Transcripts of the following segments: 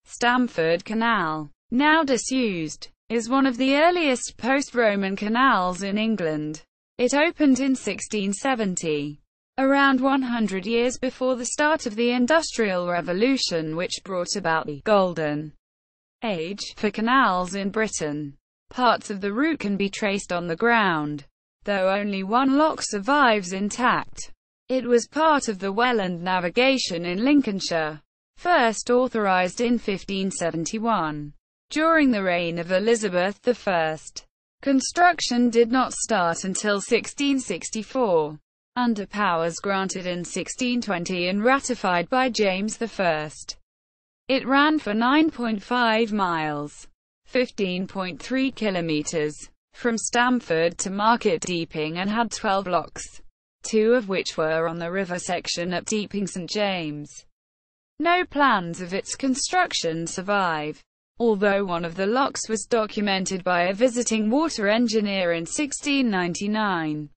Stamford Canal, now disused, is one of the earliest post-Roman canals in England. It opened in 1670, around 100 years before the start of the Industrial Revolution, which brought about the «golden age» for canals in Britain. Parts of the route can be traced on the ground, though only one lock survives intact. It was part of the Welland Navigation in Lincolnshire, first authorised in 1571, during the reign of Elizabeth I. Construction did not start until 1664, under powers granted in 1620 and ratified by James I. It ran for 9.5 miles, 15.3 kilometres, from Stamford to Market Deeping and had 12 locks, 2 of which were on the river section at Deeping St James. No plans of its construction survive, although one of the locks was documented by a visiting water engineer in 1699.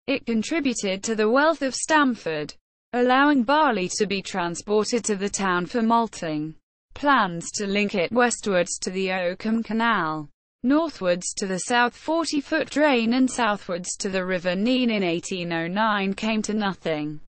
It contributed to the wealth of Stamford, allowing barley to be transported to the town for malting. Plans to link it westwards to the Oakham Canal, northwards to the South 40-foot drain and southwards to the River Nene in 1809 came to nothing,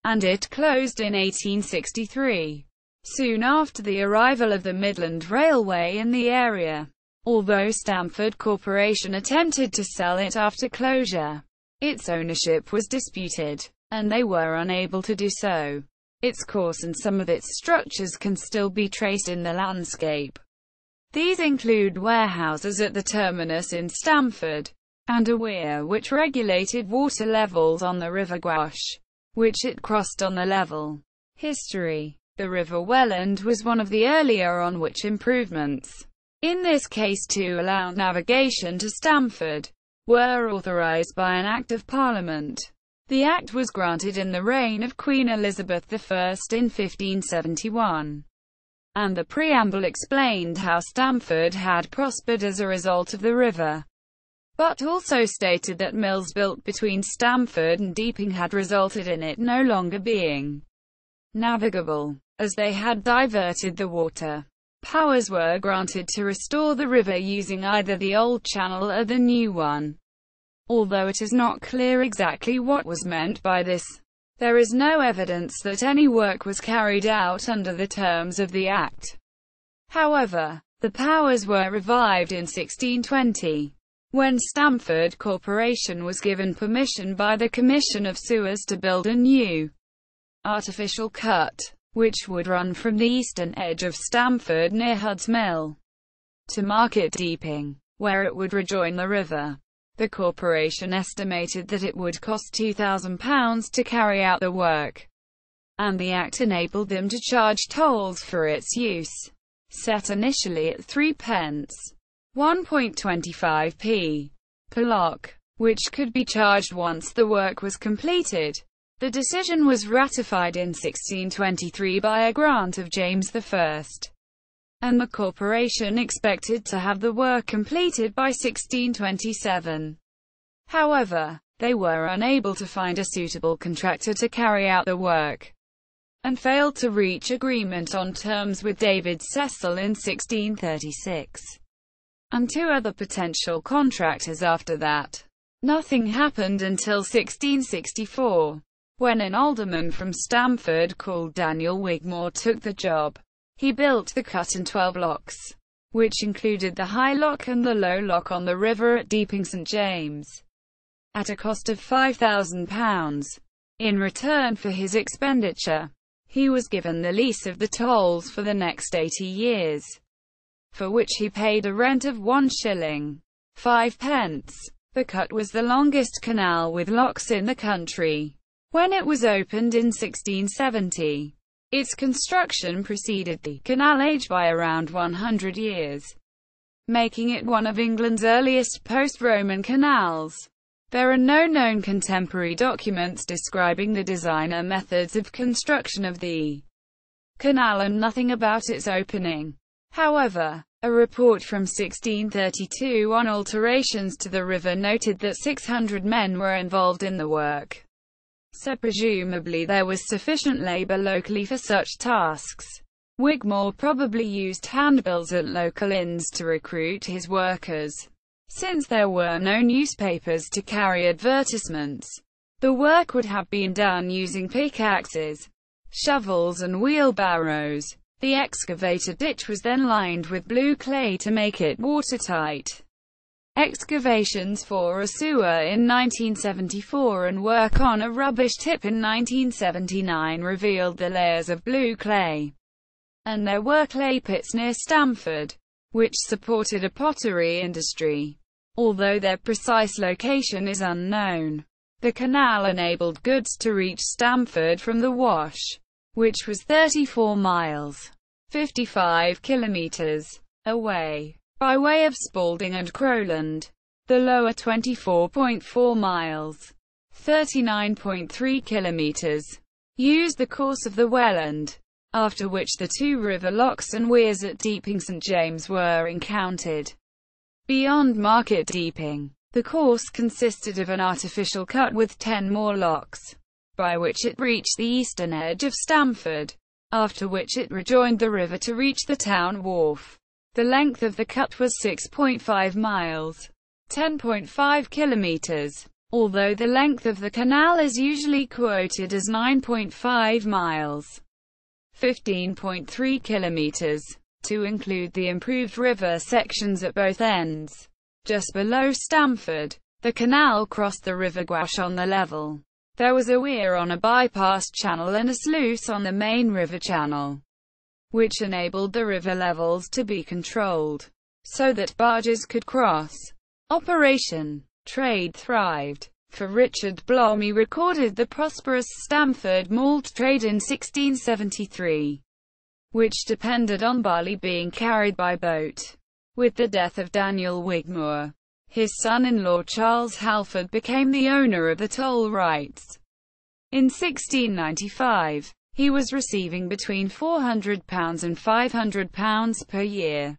and it closed in 1863, soon after the arrival of the Midland Railway in the area. Although Stamford Corporation attempted to sell it after closure, its ownership was disputed, and they were unable to do so. Its course and some of its structures can still be traced in the landscape. These include warehouses at the terminus in Stamford, and a weir which regulated water levels on the River Gwash, which it crossed on the level. History. The River Welland was one of the earlier on which improvements, in this case to allow navigation to Stamford, were authorised by an Act of Parliament. The Act was granted in the reign of Queen Elizabeth I in 1571, and the preamble explained how Stamford had prospered as a result of the river, but also stated that mills built between Stamford and Deeping had resulted in it no longer being navigable, as they had diverted the water. Powers were granted to restore the river using either the old channel or the new one. Although it is not clear exactly what was meant by this, there is no evidence that any work was carried out under the terms of the Act. However, the powers were revived in 1620, when Stamford Corporation was given permission by the Commission of Sewers to build a new artificial cut, which would run from the eastern edge of Stamford near Hudd's Mill to Market Deeping, where it would rejoin the river. The corporation estimated that it would cost £2,000 to carry out the work, and the Act enabled them to charge tolls for its use, set initially at 3 pence, 1.25p, per lock, which could be charged once the work was completed. The decision was ratified in 1623 by a grant of James I, and the corporation expected to have the work completed by 1627. However, they were unable to find a suitable contractor to carry out the work, and failed to reach agreement on terms with David Cecil in 1636, and 2 other potential contractors after that. Nothing happened until 1664, when an alderman from Stamford called Daniel Wigmore took the job. He built the cut in 12 locks, which included the high lock and the low lock on the river at Deeping St James, at a cost of £5,000. In return for his expenditure, he was given the lease of the tolls for the next 80 years, for which he paid a rent of 1 shilling, 5 pence. The cut was the longest canal with locks in the country. When it was opened in 1670, its construction preceded the canal age by around 100 years, making it one of England's earliest post-Roman canals. There are no known contemporary documents describing the design or methods of construction of the canal and nothing about its opening. However, a report from 1632 on alterations to the river noted that 600 men were involved in the work. So presumably there was sufficient labour locally for such tasks. Wigmore probably used handbills at local inns to recruit his workers. Since there were no newspapers to carry advertisements, the work would have been done using pickaxes, shovels and wheelbarrows. The excavated ditch was then lined with blue clay to make it watertight. Excavations for a sewer in 1974 and work on a rubbish tip in 1979 revealed the layers of blue clay. And there were clay pits near Stamford, which supported a pottery industry. Although their precise location is unknown, the canal enabled goods to reach Stamford from the Wash, which was 34 miles, 55 kilometres, away, by way of Spalding and Crowland. The lower 24.4 miles, 39.3 kilometres, used the course of the Welland, after which the two river locks and weirs at Deeping St James were encountered. Beyond Market Deeping, the course consisted of an artificial cut with 10 more locks, by which it reached the eastern edge of Stamford, after which it rejoined the river to reach the town wharf. The length of the cut was 6.5 miles, 10.5 kilometres, although the length of the canal is usually quoted as 9.5 miles, 15.3 kilometres, to include the improved river sections at both ends. Just below Stamford, the canal crossed the River Gwash on the level. There was a weir on a bypass channel and a sluice on the main river channel, which enabled the river levels to be controlled, so that barges could cross. Operation trade thrived, for Richard Blomey recorded the prosperous Stamford malt trade in 1673, which depended on barley being carried by boat. With the death of Daniel Wigmore, his son-in-law Charles Halford became the owner of the toll rights. In 1695, he was receiving between £400 and £500 per year.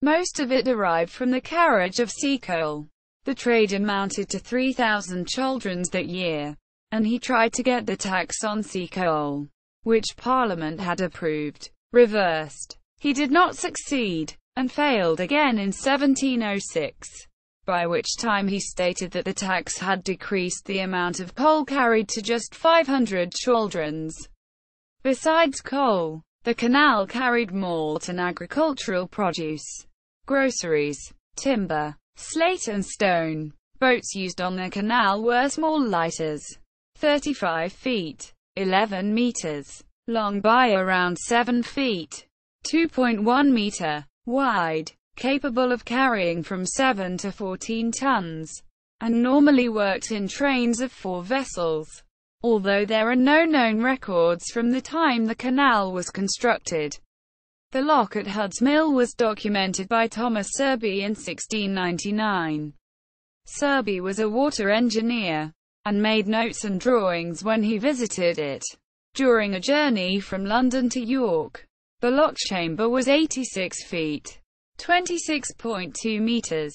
Most of it derived from the carriage of sea coal. The trade amounted to 3,000 chaldrons that year, and he tried to get the tax on sea coal, which Parliament had approved, reversed. He did not succeed, and failed again in 1706, by which time he stated that the tax had decreased the amount of coal carried to just 500 chaldrons. Besides coal, the canal carried malt and agricultural produce, groceries, timber, slate and stone. Boats used on the canal were small lighters, 35 feet, 11 meters, long by around 7 feet, 2.1 meter, wide, capable of carrying from 7 to 14 tons, and normally worked in trains of 4 vessels. Although there are no known records from the time the canal was constructed. The lock at Hudd's Mill was documented by Thomas Serby in 1699. Serby was a water engineer, and made notes and drawings when he visited it. During a journey from London to York, the lock chamber was 86 feet, 26.2 meters,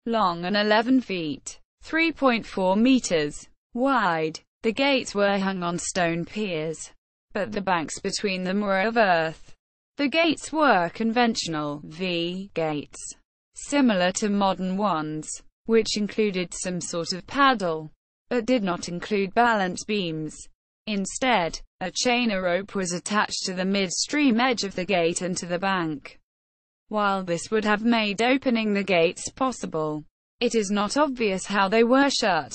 long and 11 feet, 3.4 meters, wide. The gates were hung on stone piers, but the banks between them were of earth. The gates were conventional V-gates, similar to modern ones, which included some sort of paddle, but did not include balance beams. Instead, a chain or rope was attached to the midstream edge of the gate and to the bank. While this would have made opening the gates possible, it is not obvious how they were shut.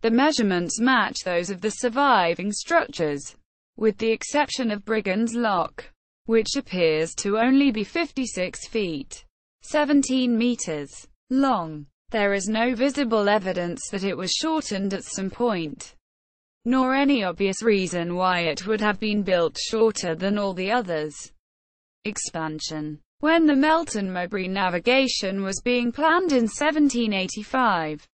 The measurements match those of the surviving structures, with the exception of Brigand's Lock, which appears to only be 56 feet, 17 meters, long. There is no visible evidence that it was shortened at some point, nor any obvious reason why it would have been built shorter than all the others. Expansion. When the Melton-Mowbray navigation was being planned in 1785,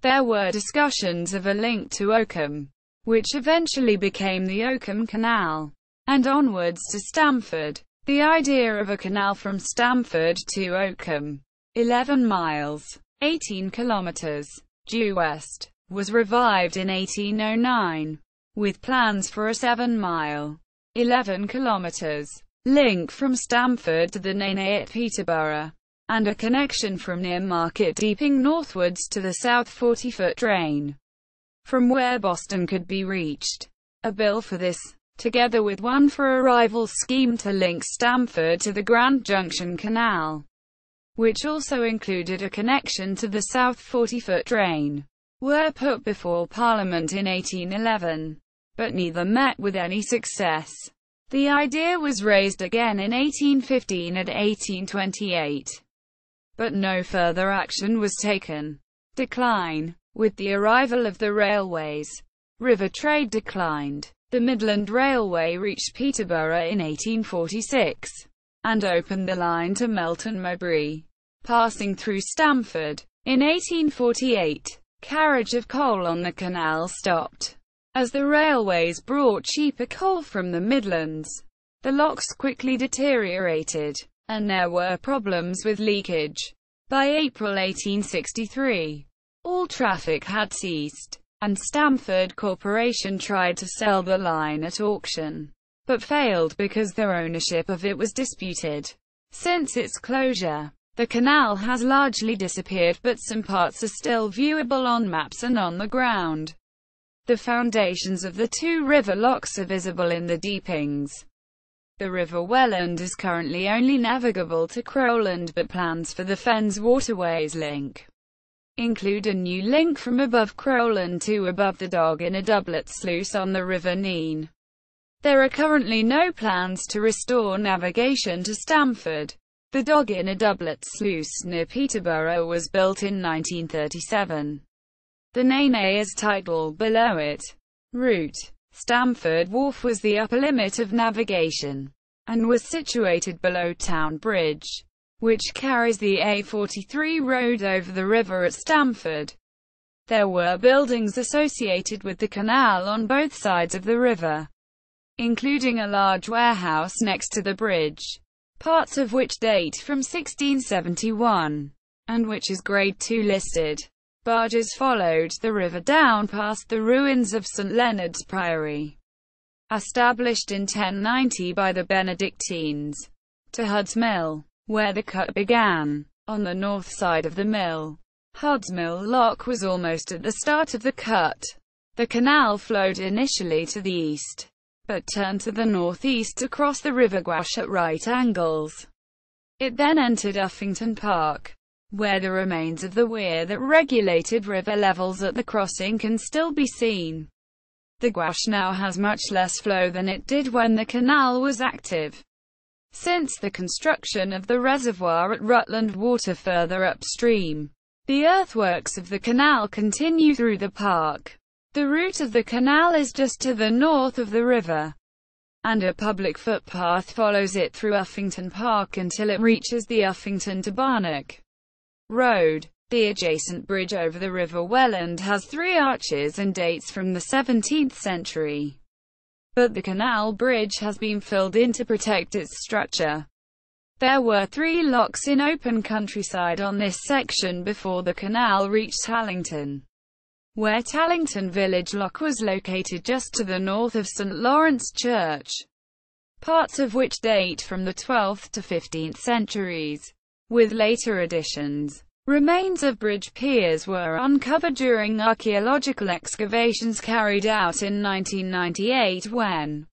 there were discussions of a link to Oakham, which eventually became the Oakham Canal, and onwards to Stamford. The idea of a canal from Stamford to Oakham, 11 miles, 18 kilometres, due west, was revived in 1809, with plans for a 7-mile, 11 kilometres, link from Stamford to the Nene at Peterborough, and a connection from near Market Deeping northwards to the South 40-foot drain, from where Boston could be reached. A bill for this, together with one for a rival scheme to link Stamford to the Grand Junction Canal, which also included a connection to the South 40-foot drain, were put before Parliament in 1811, but neither met with any success. The idea was raised again in 1815 and 1828, but no further action was taken. Decline. With the arrival of the railways, river trade declined. The Midland Railway reached Peterborough in 1846, and opened the line to Melton Mowbray, passing through Stamford. In 1848, carriage of coal on the canal stopped, as the railways brought cheaper coal from the Midlands. The locks quickly deteriorated, and there were problems with leakage. By April 1863, all traffic had ceased, and Stamford Corporation tried to sell the line at auction, but failed because their ownership of it was disputed. Since its closure, the canal has largely disappeared, but some parts are still viewable on maps and on the ground. The foundations of the two river locks are visible in the deepings. The River Welland is currently only navigable to Crowland, but plans for the Fens Waterways link include a new link from above Crowland to above the Dog in a doublet sluice on the River Nene. There are currently no plans to restore navigation to Stamford. The Dog in a doublet sluice near Peterborough was built in 1937. The Nene is titled below it. Route. Stamford Wharf was the upper limit of navigation, and was situated below Town Bridge, which carries the A43 road over the river at Stamford. There were buildings associated with the canal on both sides of the river, including a large warehouse next to the bridge, parts of which date from 1671, and which is Grade 2 listed. Barges followed the river down past the ruins of St. Leonard's Priory, established in 1090 by the Benedictines, to Hudd's Mill, where the cut began. On the north side of the mill, Hudd's Mill Lock was almost at the start of the cut. The canal flowed initially to the east, but turned to the northeast to cross the River Gwash at right angles. It then entered Uffington Park, where the remains of the weir that regulated river levels at the crossing can still be seen. The Gwash now has much less flow than it did when the canal was active. Since the construction of the reservoir at Rutland Water further upstream, the earthworks of the canal continue through the park. The route of the canal is just to the north of the river, and a public footpath follows it through Uffington Park until it reaches the Uffington to Barnock Road. The adjacent bridge over the River Welland has 3 arches and dates from the 17th century. But the canal bridge has been filled in to protect its structure. There were 3 locks in open countryside on this section before the canal reached Tallington, where Tallington Village Lock was located just to the north of St. Lawrence Church, parts of which date from the 12th to 15th centuries, with later additions. Remains of bridge piers were uncovered during archaeological excavations carried out in 1998 when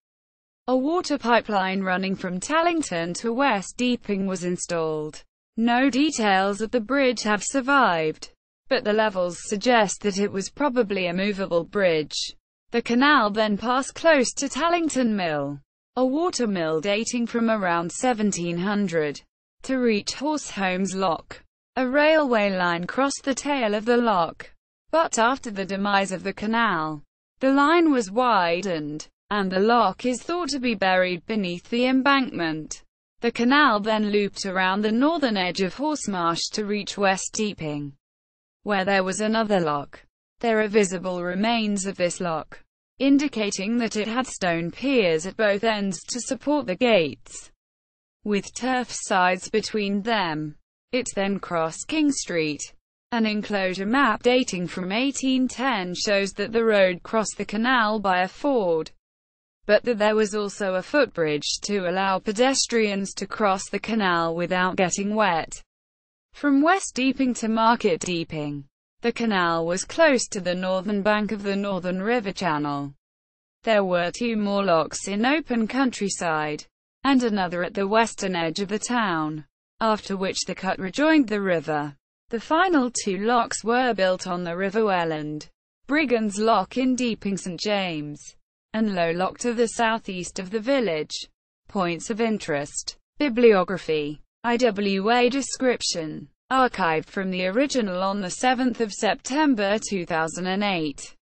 a water pipeline running from Tallington to West Deeping was installed. No details of the bridge have survived, but the levels suggest that it was probably a movable bridge. The canal then passed close to Tallington Mill, a water mill dating from around 1700, to reach Horseholmes Lock. A railway line crossed the tail of the lock, but after the demise of the canal, the line was widened, and the lock is thought to be buried beneath the embankment. The canal then looped around the northern edge of Horsemarsh to reach West Deeping, where there was another lock. There are visible remains of this lock, indicating that it had stone piers at both ends to support the gates, with turf sides between them. It then crossed King Street. An enclosure map dating from 1810 shows that the road crossed the canal by a ford. but that there was also a footbridge to allow pedestrians to cross the canal without getting wet. From West Deeping to Market Deeping, the canal was close to the northern bank of the Northern River Channel. There were 2 more locks in open countryside, and another at the western edge of the town, after which the cut rejoined the river. The final 2 locks were built on the River Welland: Brigand's Lock in Deeping St James, and Low Lock to the southeast of the village. Points of interest. Bibliography. IWA description. Archived from the original on 7 September 2008.